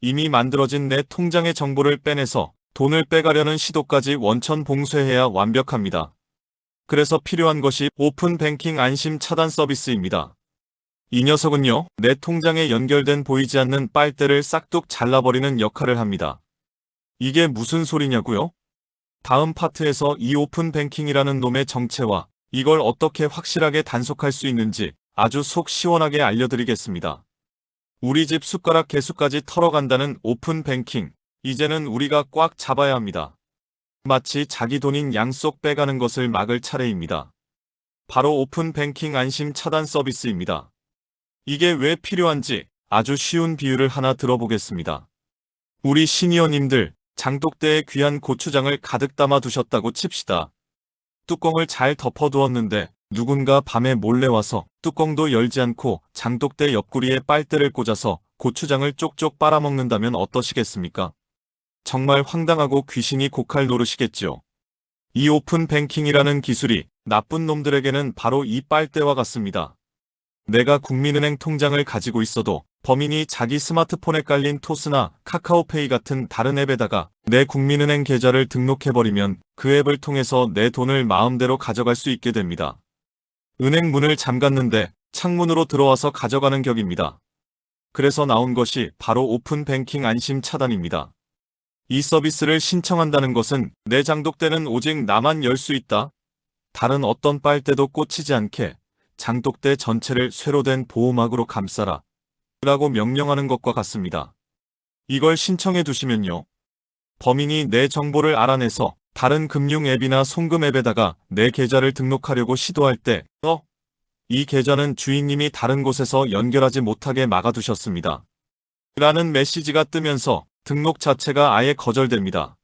이미 만들어진 내 통장의 정보를 빼내서 돈을 빼가려는 시도까지 원천 봉쇄해야 완벽합니다. 그래서 필요한 것이 오픈 뱅킹 안심 차단 서비스입니다. 이 녀석은요, 내 통장에 연결된 보이지 않는 빨대를 싹둑 잘라버리는 역할을 합니다. 이게 무슨 소리냐고요? 다음 파트에서 이 오픈 뱅킹이라는 놈의 정체와 이걸 어떻게 확실하게 단속할 수 있는지 아주 속 시원하게 알려드리겠습니다. 우리 집 숟가락 개수까지 털어간다는 오픈 뱅킹, 이제는 우리가 꽉 잡아야 합니다. 마치 자기 돈인 양쏙 빼가는 것을 막을 차례입니다. 바로 오픈 뱅킹 안심 차단 서비스입니다. 이게 왜 필요한지 아주 쉬운 비유를 하나 들어보겠습니다. 우리 시니어님들, 장독대에 귀한 고추장을 가득 담아 두셨다고 칩시다. 뚜껑을 잘 덮어두었는데 누군가 밤에 몰래 와서 뚜껑도 열지 않고 장독대 옆구리에 빨대를 꽂아서 고추장을 쪽쪽 빨아먹는다면 어떠시겠습니까? 정말 황당하고 귀신이 고칼 노릇이겠죠. 이 오픈 뱅킹이라는 기술이 나쁜 놈들에게는 바로 이 빨대와 같습니다. 내가 국민은행 통장을 가지고 있어도 범인이 자기 스마트폰에 깔린 토스나 카카오페이 같은 다른 앱에다가 내 국민은행 계좌를 등록해버리면 그 앱을 통해서 내 돈을 마음대로 가져갈 수 있게 됩니다. 은행 문을 잠갔는데 창문으로 들어와서 가져가는 격입니다. 그래서 나온 것이 바로 오픈 뱅킹 안심 차단입니다. 이 서비스를 신청한다는 것은 내 장독대는 오직 나만 열 수 있다. 다른 어떤 빨대도 꽂히지 않게 장독대 전체를 쇠로 된 보호막으로 감싸라 라고 명령하는 것과 같습니다. 이걸 신청해 두시면요, 범인이 내 정보를 알아내서 다른 금융 앱이나 송금 앱에다가 내 계좌를 등록하려고 시도할 때 이 계좌는 주인님이 다른 곳에서 연결하지 못하게 막아두셨습니다. 라는 메시지가 뜨면서 등록 자체가 아예 거절됩니다.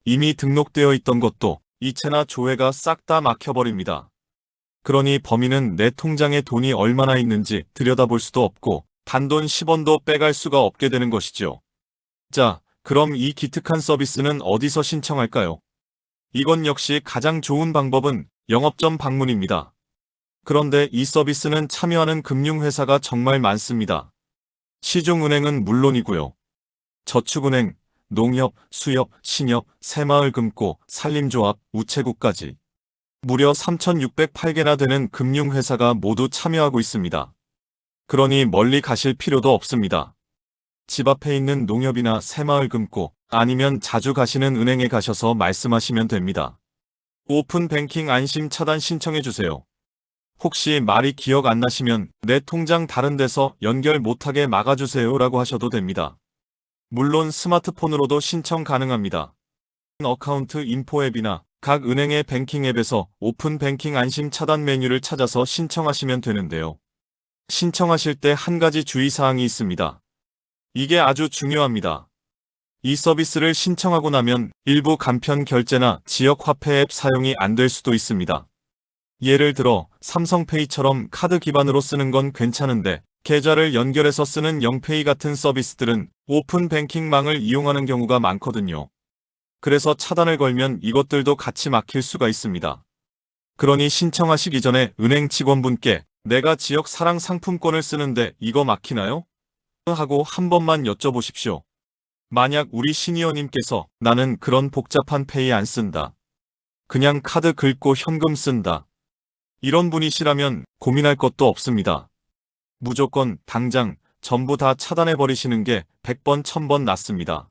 이미 등록되어 있던 것도 이체나 조회가 싹 다 막혀버립니다. 그러니 범인은 내 통장에 돈이 얼마나 있는지 들여다볼 수도 없고 단돈 10원도 빼갈 수가 없게 되는 것이죠. 자, 그럼 이 기특한 서비스는 어디서 신청할까요? 이건 역시 가장 좋은 방법은 영업점 방문입니다. 그런데 이 서비스는 참여하는 금융회사가 정말 많습니다. 시중은행은 물론이고요. 저축은행, 농협, 수협, 신협, 새마을금고, 산림조합, 우체국까지 무려 3,608개나 되는 금융회사가 모두 참여하고 있습니다. 그러니 멀리 가실 필요도 없습니다. 집 앞에 있는 농협이나 새마을금고 아니면 자주 가시는 은행에 가셔서 말씀하시면 됩니다. 오픈 뱅킹 안심 차단 신청해주세요. 혹시 말이 기억 안 나시면 내 통장 다른 데서 연결 못하게 막아주세요 라고 하셔도 됩니다. 물론 스마트폰으로도 신청 가능합니다. 어카운트 인포 앱이나 각 은행의 뱅킹 앱에서 오픈 뱅킹 안심 차단 메뉴를 찾아서 신청하시면 되는데요. 신청하실 때 한 가지 주의사항이 있습니다. 이게 아주 중요합니다. 이 서비스를 신청하고 나면 일부 간편 결제나 지역 화폐 앱 사용이 안 될 수도 있습니다. 예를 들어 삼성페이처럼 카드 기반으로 쓰는 건 괜찮은데 계좌를 연결해서 쓰는 영페이 같은 서비스들은 오픈 뱅킹망을 이용하는 경우가 많거든요. 그래서 차단을 걸면 이것들도 같이 막힐 수가 있습니다. 그러니 신청하시기 전에 은행 직원분께 내가 지역 사랑 상품권을 쓰는데 이거 막히나요? 하고 한 번만 여쭤보십시오. 만약 우리 시니어님께서 나는 그런 복잡한 페이 안 쓴다. 그냥 카드 긁고 현금 쓴다. 이런 분이시라면 고민할 것도 없습니다. 무조건 당장 전부 다 차단해버리시는 게 100번 1000번 낫습니다.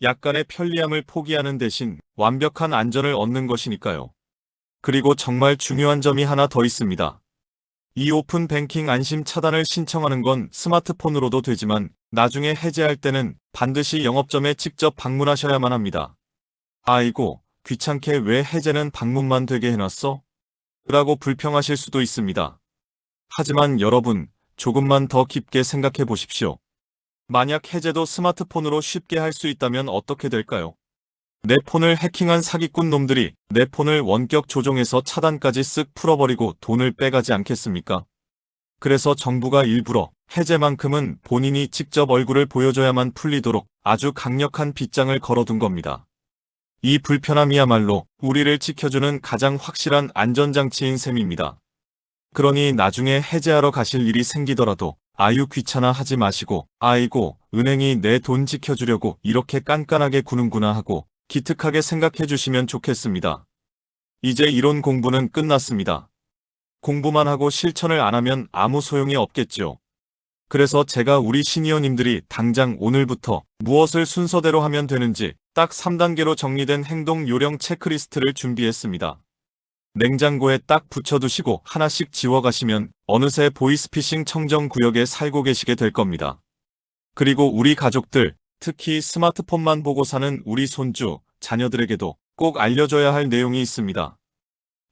약간의 편리함을 포기하는 대신 완벽한 안전을 얻는 것이니까요. 그리고 정말 중요한 점이 하나 더 있습니다. 이 오픈 뱅킹 안심 차단을 신청하는 건 스마트폰으로도 되지만 나중에 해제할 때는 반드시 영업점에 직접 방문하셔야만 합니다. 아이고, 귀찮게 왜 해제는 방문만 되게 해놨어? 라고 불평하실 수도 있습니다. 하지만 여러분, 조금만 더 깊게 생각해 보십시오. 만약 해제도 스마트폰으로 쉽게 할 수 있다면 어떻게 될까요? 내 폰을 해킹한 사기꾼 놈들이 내 폰을 원격 조종해서 차단까지 쓱 풀어버리고 돈을 빼가지 않겠습니까? 그래서 정부가 일부러 해제만큼은 본인이 직접 얼굴을 보여줘야만 풀리도록 아주 강력한 빗장을 걸어둔 겁니다. 이 불편함이야말로 우리를 지켜주는 가장 확실한 안전장치인 셈입니다. 그러니 나중에 해제하러 가실 일이 생기더라도 아유 귀찮아 하지 마시고 아이고 은행이 내 돈 지켜주려고 이렇게 깐깐하게 구는구나 하고 기특하게 생각해 주시면 좋겠습니다. 이제 이론 공부는 끝났습니다. 공부만 하고 실천을 안 하면 아무 소용이 없겠죠. 그래서 제가 우리 시니어님들이 당장 오늘부터 무엇을 순서대로 하면 되는지 딱 3단계로 정리된 행동 요령 체크리스트를 준비했습니다. 냉장고에 딱 붙여두시고 하나씩 지워가시면 어느새 보이스피싱 청정 구역에 살고 계시게 될 겁니다. 그리고 우리 가족들, 특히 스마트폰만 보고 사는 우리 손주, 자녀들에게도 꼭 알려줘야 할 내용이 있습니다.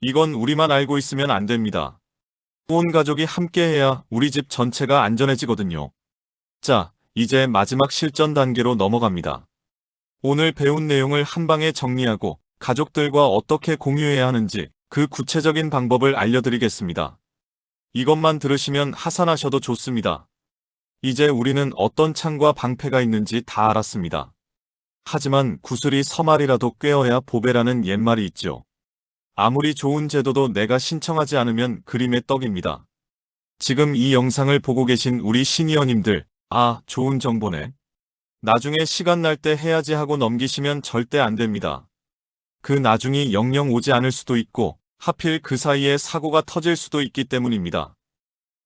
이건 우리만 알고 있으면 안 됩니다. 온 가족이 함께해야 우리 집 전체가 안전해지거든요. 자, 이제 마지막 실전 단계로 넘어갑니다. 오늘 배운 내용을 한 방에 정리하고 가족들과 어떻게 공유해야 하는지 그 구체적인 방법을 알려드리겠습니다. 이것만 들으시면 하산하셔도 좋습니다. 이제 우리는 어떤 창과 방패가 있는지 다 알았습니다. 하지만 구슬이 서말이라도 꿰어야 보배라는 옛말이 있죠. 아무리 좋은 제도도 내가 신청하지 않으면 그림의 떡입니다. 지금 이 영상을 보고 계신 우리 시니어님들, 아, 좋은 정보네. 나중에 시간 날 때 해야지 하고 넘기시면 절대 안 됩니다. 그 나중이 영영 오지 않을 수도 있고 하필 그 사이에 사고가 터질 수도 있기 때문입니다.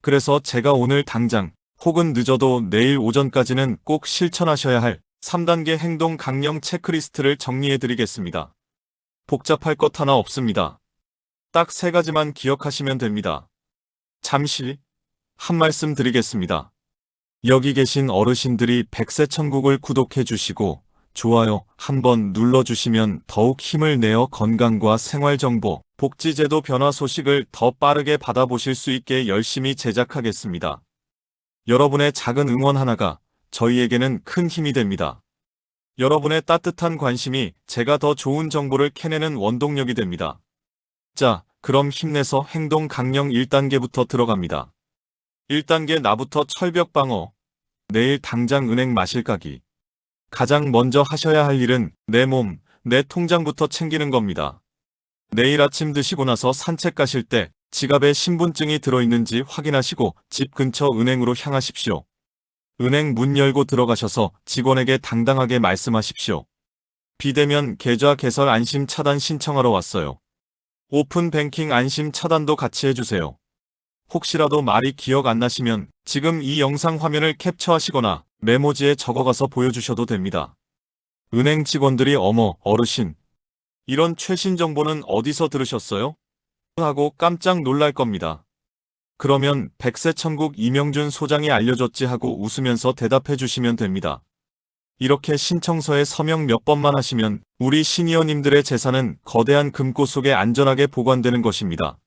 그래서 제가 오늘 당장 혹은 늦어도 내일 오전까지는 꼭 실천하셔야 할 3단계 행동 강령 체크리스트를 정리해 드리겠습니다. 복잡할 것 하나 없습니다. 딱 3가지만 기억하시면 됩니다. 잠시 한 말씀 드리겠습니다. 여기 계신 어르신들이 백세천국을 구독해 주시고 좋아요 한번 눌러주시면 더욱 힘을 내어 건강과 생활정보, 복지제도 변화 소식을 더 빠르게 받아보실 수 있게 열심히 제작하겠습니다. 여러분의 작은 응원 하나가 저희에게는 큰 힘이 됩니다. 여러분의 따뜻한 관심이 제가 더 좋은 정보를 캐내는 원동력이 됩니다. 자, 그럼 힘내서 행동 강령 1단계부터 들어갑니다. 1단계 나부터 철벽 방어. 내일 당장 은행 마실 가기. 가장 먼저 하셔야 할 일은 내 몸, 내 통장부터 챙기는 겁니다. 내일 아침 드시고 나서 산책 가실 때 지갑에 신분증이 들어있는지 확인하시고 집 근처 은행으로 향하십시오. 은행 문 열고 들어가셔서 직원에게 당당하게 말씀하십시오. 비대면 계좌 개설 안심 차단 신청하러 왔어요. 오픈 뱅킹 안심 차단도 같이 해주세요. 혹시라도 말이 기억 안 나시면 지금 이 영상 화면을 캡처하시거나 메모지에 적어가서 보여주셔도 됩니다. 은행 직원들이 어머, 어르신, 이런 최신 정보는 어디서 들으셨어요? 하고 깜짝 놀랄 겁니다. 그러면 백세천국 이명준 소장이 알려줬지 하고 웃으면서 대답해 주시면 됩니다. 이렇게 신청서에 서명 몇 번만 하시면 우리 시니어님들의 재산은 거대한 금고 속에 안전하게 보관되는 것입니다.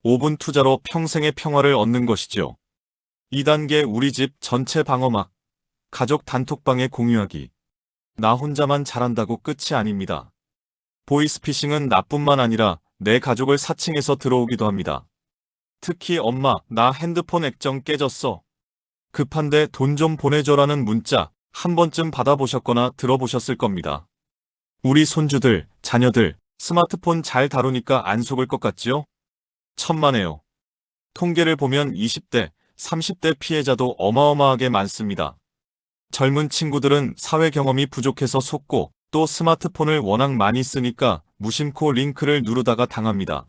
5분 투자로 평생의 평화를 얻는 것이죠. 2단계 우리 집 전체 방어막. 가족 단톡방에 공유하기. 나 혼자만 잘한다고 끝이 아닙니다. 보이스피싱은 나뿐만 아니라 내 가족을 사칭해서 들어오기도 합니다. 특히 엄마, 나 핸드폰 액정 깨졌어. 급한데 돈 좀 보내줘라는 문자 한 번쯤 받아보셨거나 들어보셨을 겁니다. 우리 손주들, 자녀들, 스마트폰 잘 다루니까 안 속을 것 같지요? 천만에요. 통계를 보면 20대, 30대 피해자도 어마어마하게 많습니다. 젊은 친구들은 사회 경험이 부족해서 속고 또 스마트폰을 워낙 많이 쓰니까 무심코 링크를 누르다가 당합니다.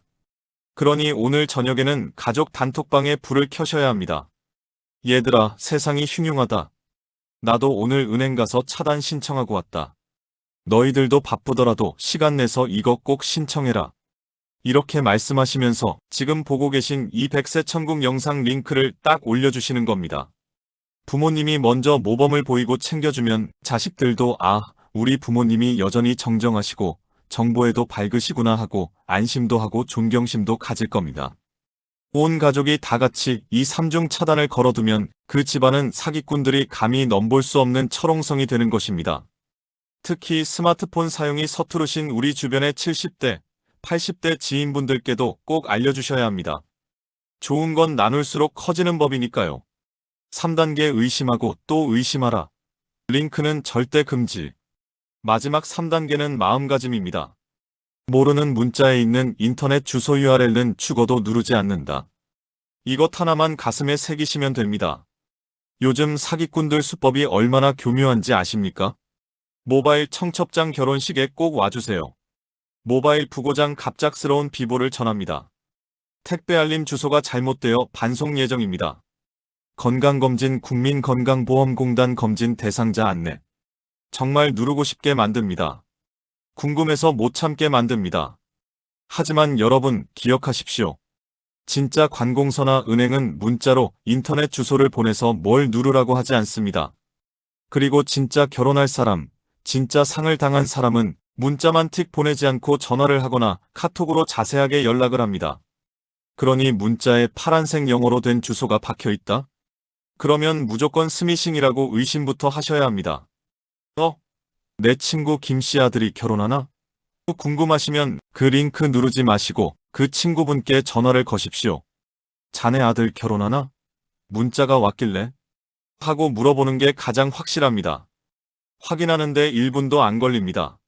그러니 오늘 저녁에는 가족 단톡방에 불을 켜셔야 합니다. 얘들아, 세상이 흉흉하다. 나도 오늘 은행 가서 차단 신청하고 왔다. 너희들도 바쁘더라도 시간 내서 이거 꼭 신청해라. 이렇게 말씀하시면서 지금 보고 계신 이 백세천국 영상 링크를 딱 올려주시는 겁니다. 부모님이 먼저 모범을 보이고 챙겨주면 자식들도 아, 우리 부모님이 여전히 정정하시고 정보에도 밝으시구나 하고 안심도 하고 존경심도 가질 겁니다. 온 가족이 다 같이 이 3중 차단을 걸어두면 그 집안은 사기꾼들이 감히 넘볼 수 없는 철옹성이 되는 것입니다. 특히 스마트폰 사용이 서투르신 우리 주변의 70대, 80대 지인분들께도 꼭 알려주셔야 합니다. 좋은 건 나눌수록 커지는 법이니까요. 3단계 의심하고 또 의심하라. 링크는 절대 금지. 마지막 3단계는 마음가짐입니다. 모르는 문자에 있는 인터넷 주소 URL은 죽어도 누르지 않는다. 이것 하나만 가슴에 새기시면 됩니다. 요즘 사기꾼들 수법이 얼마나 교묘한지 아십니까? 모바일 청첩장 결혼식에 꼭 와주세요. 모바일 부고장 갑작스러운 비보를 전합니다. 택배 알림 주소가 잘못되어 반송 예정입니다. 건강검진 국민건강보험공단 검진 대상자 안내. 정말 누르고 싶게 만듭니다. 궁금해서 못 참게 만듭니다. 하지만 여러분 기억하십시오. 진짜 관공서나 은행은 문자로 인터넷 주소를 보내서 뭘 누르라고 하지 않습니다. 그리고 진짜 결혼할 사람, 진짜 상을 당한 사람은 문자만 틱 보내지 않고 전화를 하거나 카톡으로 자세하게 연락을 합니다. 그러니 문자에 파란색 영어로 된 주소가 박혀 있다? 그러면 무조건 스미싱이라고 의심부터 하셔야 합니다. 내 친구 김씨 아들이 결혼하나? 궁금하시면 그 링크 누르지 마시고 그 친구분께 전화를 거십시오. 자네 아들 결혼하나? 문자가 왔길래? 하고 물어보는 게 가장 확실합니다. 확인하는데 1분도 안 걸립니다.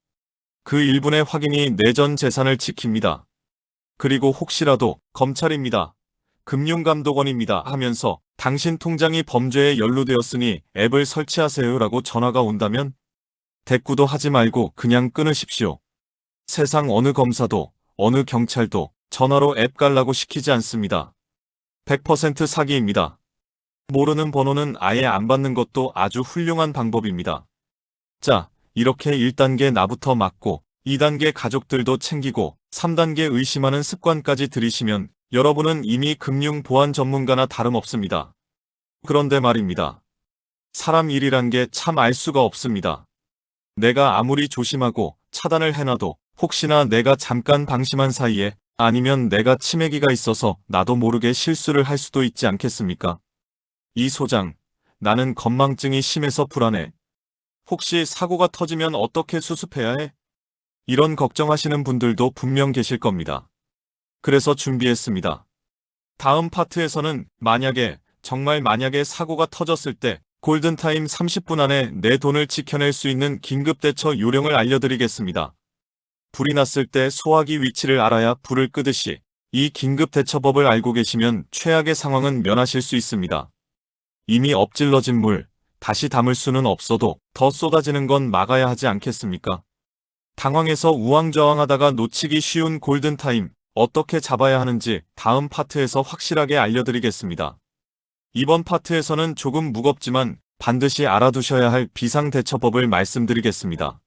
그 1분의 확인이 내 전 재산을 지킵니다. 그리고 혹시라도 검찰입니다. 금융감독원입니다 하면서 당신 통장이 범죄에 연루되었으니 앱을 설치하세요라고 전화가 온다면 대꾸도 하지 말고 그냥 끊으십시오. 세상 어느 검사도 어느 경찰도 전화로 앱 깔라고 시키지 않습니다. 100% 사기입니다. 모르는 번호는 아예 안 받는 것도 아주 훌륭한 방법입니다. 자, 이렇게 1단계 나부터 막고 2단계 가족들도 챙기고 3단계 의심하는 습관까지 들이시면 여러분은 이미 금융보안 전문가나 다름없습니다. 그런데 말입니다. 사람 일이란 게 참 알 수가 없습니다. 내가 아무리 조심하고 차단을 해놔도 혹시나 내가 잠깐 방심한 사이에 아니면 내가 치매기가 있어서 나도 모르게 실수를 할 수도 있지 않겠습니까? 이 소장, 나는 건망증이 심해서 불안해. 혹시 사고가 터지면 어떻게 수습해야 해? 이런 걱정하시는 분들도 분명 계실 겁니다. 그래서 준비했습니다. 다음 파트에서는 정말 만약에 사고가 터졌을 때 골든타임 30분 안에 내 돈을 지켜낼 수 있는 긴급대처 요령을 알려드리겠습니다. 불이 났을 때 소화기 위치를 알아야 불을 끄듯이 이 긴급대처법을 알고 계시면 최악의 상황은 면하실 수 있습니다. 이미 엎질러진 물, 다시 담을 수는 없어도 더 쏟아지는 건 막아야 하지 않겠습니까? 당황해서 우왕좌왕하다가 놓치기 쉬운 골든타임, 어떻게 잡아야 하는지 다음 파트에서 확실하게 알려드리겠습니다. 이번 파트에서는 조금 무겁지만 반드시 알아두셔야 할 비상대처법을 말씀드리겠습니다.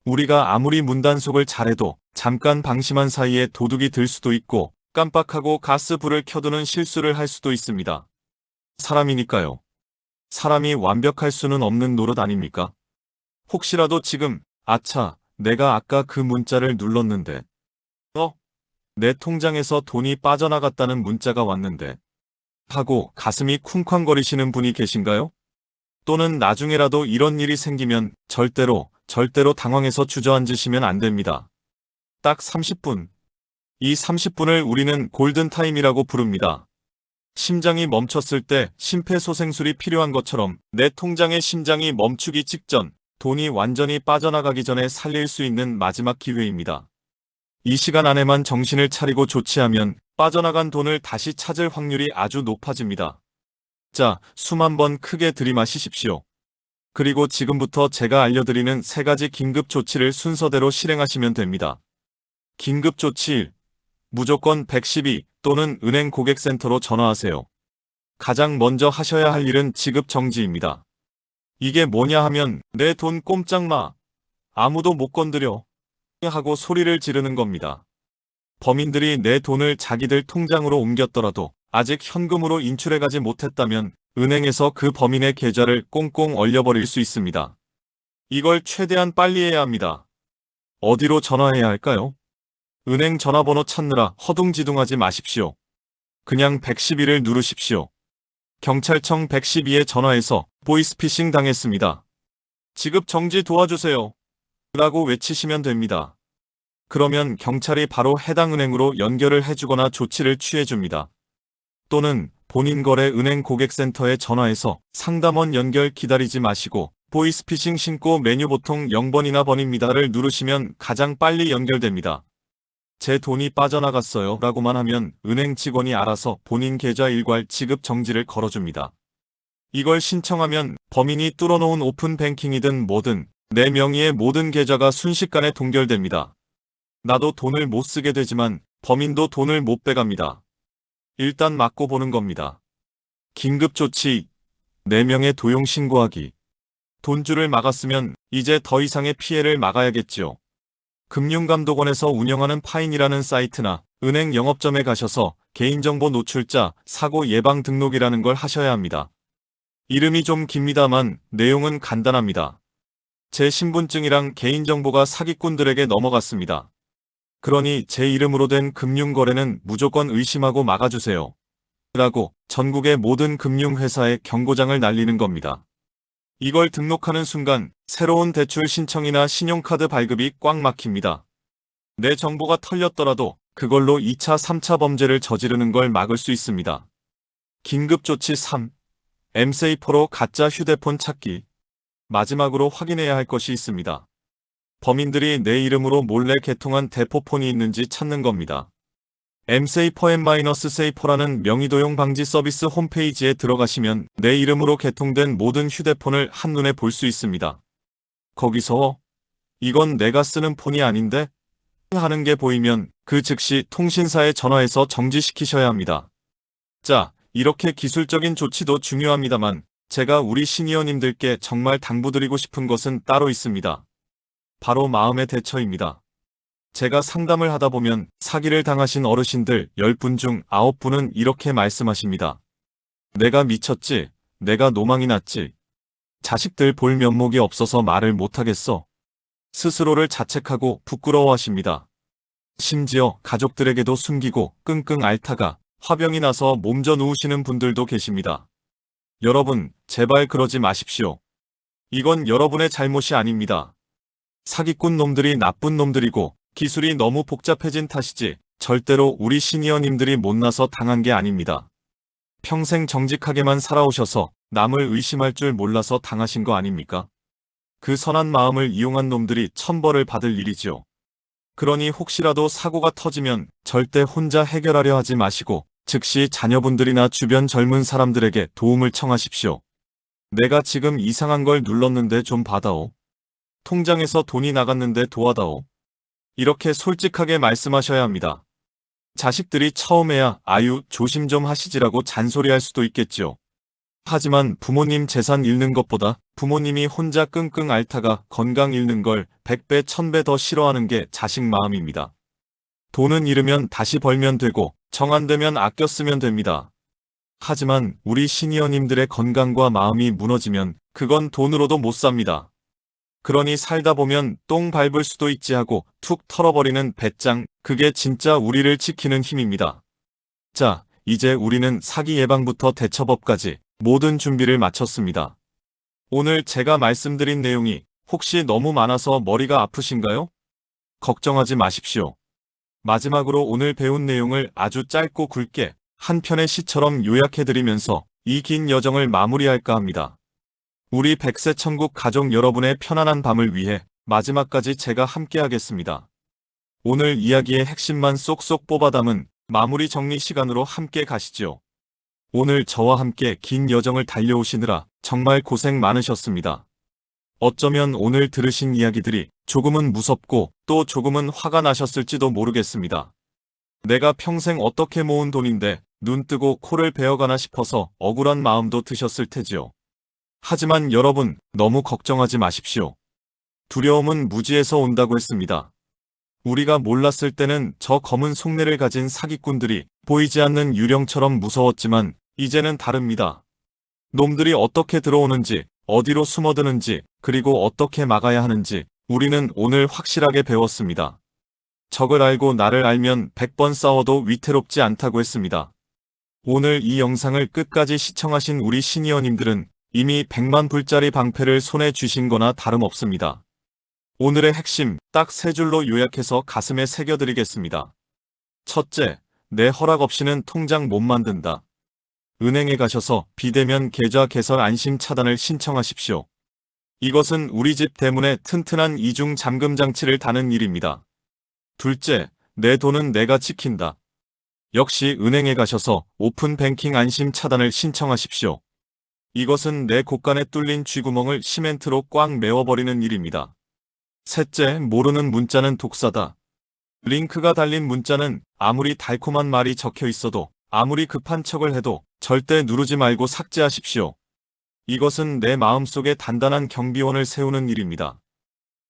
우리가 아무리 문단속을 잘해도 잠깐 방심한 사이에 도둑이 들 수도 있고 깜빡하고 가스불을 켜두는 실수를 할 수도 있습니다. 사람이니까요. 사람이 완벽할 수는 없는 노릇 아닙니까? 혹시라도 지금 아차, 내가 아까 그 문자를 눌렀는데 내 통장에서 돈이 빠져나갔다는 문자가 왔는데 하고 가슴이 쿵쾅거리시는 분이 계신가요? 또는 나중에라도 이런 일이 생기면 절대로 당황해서 주저앉으시면 안 됩니다. 딱 30분. 이 30분을 우리는 골든타임이라고 부릅니다. 심장이 멈췄을 때 심폐소생술이 필요한 것처럼 내 통장의 심장이 멈추기 직전, 돈이 완전히 빠져나가기 전에 살릴 수 있는 마지막 기회입니다. 이 시간 안에만 정신을 차리고 조치하면 빠져나간 돈을 다시 찾을 확률이 아주 높아집니다. 자, 숨 한번 크게 들이마시십시오. 그리고 지금부터 제가 알려드리는 3가지 긴급 조치를 순서대로 실행하시면 됩니다. 긴급 조치 1. 무조건 112 또는 은행 고객센터로 전화하세요. 가장 먼저 하셔야 할 일은 지급 정지입니다. 이게 뭐냐 하면 내 돈 꼼짝 마. 아무도 못 건드려. 하고 소리를 지르는 겁니다. 범인들이 내 돈을 자기들 통장으로 옮겼더라도 아직 현금으로 인출해가지 못했다면 은행에서 그 범인의 계좌를 꽁꽁 얼려버릴 수 있습니다. 이걸 최대한 빨리 해야 합니다. 어디로 전화해야 할까요? 은행 전화번호 찾느라 허둥지둥하지 마십시오. 그냥 112를 누르십시오. 경찰청 112에 전화해서 보이스피싱 당했습니다. 지급 정지 도와주세요. 라고 외치시면 됩니다. 그러면 경찰이 바로 해당 은행으로 연결을 해주거나 조치를 취해줍니다. 또는 본인 거래 은행 고객센터에 전화해서 상담원 연결 기다리지 마시고 보이스피싱 신고 메뉴 보통 0번이나 번입니다를 누르시면 가장 빨리 연결됩니다. 제 돈이 빠져나갔어요 라고만 하면 은행 직원이 알아서 본인 계좌 일괄 지급 정지를 걸어줍니다. 이걸 신청하면 범인이 뚫어놓은 오픈 뱅킹이든 뭐든 내 명의의 모든 계좌가 순식간에 동결됩니다. 나도 돈을 못 쓰게 되지만 범인도 돈을 못 빼갑니다. 일단 맞고 보는 겁니다. 긴급조치 4명의 도용 신고하기. 돈줄을 막았으면 이제 더 이상의 피해를 막아야겠지요. 금융감독원에서 운영하는 파인이라는 사이트나 은행 영업점에 가셔서 개인정보 노출자 사고 예방 등록이라는 걸 하셔야 합니다. 이름이 좀 깁니다만 내용은 간단합니다. 제 신분증이랑 개인정보가 사기꾼들에게 넘어갔습니다. 그러니 제 이름으로 된 금융거래는 무조건 의심하고 막아주세요. 라고 전국의 모든 금융회사에 경고장을 날리는 겁니다. 이걸 등록하는 순간 새로운 대출 신청이나 신용카드 발급이 꽉 막힙니다. 내 정보가 털렸더라도 그걸로 2차, 3차 범죄를 저지르는 걸 막을 수 있습니다. 긴급조치 3. M세이퍼로 가짜 휴대폰 찾기. 마지막으로 확인해야 할 것이 있습니다. 범인들이 내 이름으로 몰래 개통한 대포폰이 있는지 찾는 겁니다. M세이퍼 M-세이퍼라는 명의도용 방지 서비스 홈페이지에 들어가시면 내 이름으로 개통된 모든 휴대폰을 한눈에 볼 수 있습니다. 거기서 이건 내가 쓰는 폰이 아닌데? 하는 게 보이면 그 즉시 통신사에 전화해서 정지시키셔야 합니다. 자, 이렇게 기술적인 조치도 중요합니다만 제가 우리 시니어님들께 정말 당부드리고 싶은 것은 따로 있습니다. 바로 마음의 대처입니다. 제가 상담을 하다 보면 사기를 당하신 어르신들 10분 중 9분은 이렇게 말씀하십니다. 내가 미쳤지, 내가 노망이 났지. 자식들 볼 면목이 없어서 말을 못하겠어. 스스로를 자책하고 부끄러워하십니다. 심지어 가족들에게도 숨기고 끙끙 앓다가 화병이 나서 몸져 누우시는 분들도 계십니다. 여러분, 제발 그러지 마십시오. 이건 여러분의 잘못이 아닙니다. 사기꾼 놈들이 나쁜 놈들이고 기술이 너무 복잡해진 탓이지 절대로 우리 시니어님들이 못나서 당한 게 아닙니다. 평생 정직하게만 살아오셔서 남을 의심할 줄 몰라서 당하신 거 아닙니까? 그 선한 마음을 이용한 놈들이 천벌을 받을 일이지요. 그러니 혹시라도 사고가 터지면 절대 혼자 해결하려 하지 마시고 즉시 자녀분들이나 주변 젊은 사람들에게 도움을 청하십시오. 내가 지금 이상한 걸 눌렀는데 좀 받아오. 통장에서 돈이 나갔는데 도와다오. 이렇게 솔직하게 말씀하셔야 합니다. 자식들이 처음에야 아유 조심 좀 하시지라고 잔소리할 수도 있겠지요. 하지만 부모님 재산 잃는 것보다 부모님이 혼자 끙끙 앓다가 건강 잃는 걸 100배 1000배 더 싫어하는 게 자식 마음입니다. 돈은 잃으면 다시 벌면 되고 정 안 되면 아껴 쓰면 됩니다. 하지만 우리 시니어님들의 건강과 마음이 무너지면 그건 돈으로도 못 삽니다. 그러니 살다 보면 똥 밟을 수도 있지 하고 툭 털어버리는 배짱, 그게 진짜 우리를 지키는 힘입니다. 자, 이제 우리는 사기 예방부터 대처법까지 모든 준비를 마쳤습니다. 오늘 제가 말씀드린 내용이 혹시 너무 많아서 머리가 아프신가요? 걱정하지 마십시오. 마지막으로 오늘 배운 내용을 아주 짧고 굵게 한 편의 시처럼 요약해드리면서 이 긴 여정을 마무리할까 합니다. 우리 백세천국 가족 여러분의 편안한 밤을 위해 마지막까지 제가 함께하겠습니다. 오늘 이야기의 핵심만 쏙쏙 뽑아 담은 마무리 정리 시간으로 함께 가시죠. 오늘 저와 함께 긴 여정을 달려오시느라 정말 고생 많으셨습니다. 어쩌면 오늘 들으신 이야기들이 조금은 무섭고 또 조금은 화가 나셨을지도 모르겠습니다. 내가 평생 어떻게 모은 돈인데 눈 뜨고 코를 베어가나 싶어서 억울한 마음도 드셨을 테지요. 하지만 여러분, 너무 걱정하지 마십시오. 두려움은 무지에서 온다고 했습니다. 우리가 몰랐을 때는 저 검은 속내를 가진 사기꾼들이 보이지 않는 유령처럼 무서웠지만 이제는 다릅니다. 놈들이 어떻게 들어오는지, 어디로 숨어드는지, 그리고 어떻게 막아야 하는지 우리는 오늘 확실하게 배웠습니다. 적을 알고 나를 알면 100번 싸워도 위태롭지 않다고 했습니다. 오늘 이 영상을 끝까지 시청하신 우리 시니어님들은 이미 100만 불짜리 방패를 손에 쥐신 거나 다름없습니다. 오늘의 핵심 딱 3줄로 요약해서 가슴에 새겨드리겠습니다. 첫째, 내 허락 없이는 통장 못 만든다. 은행에 가셔서 비대면 계좌 개설 안심 차단을 신청하십시오. 이것은 우리 집 대문에 튼튼한 이중 잠금 장치를 다는 일입니다. 둘째, 내 돈은 내가 지킨다. 역시 은행에 가셔서 오픈 뱅킹 안심 차단을 신청하십시오. 이것은 내 곳간에 뚫린 쥐구멍을 시멘트로 꽉 메워버리는 일입니다. 셋째, 모르는 문자는 독사다. 링크가 달린 문자는 아무리 달콤한 말이 적혀 있어도, 아무리 급한 척을 해도 절대 누르지 말고 삭제하십시오. 이것은 내 마음속에 단단한 경비원을 세우는 일입니다.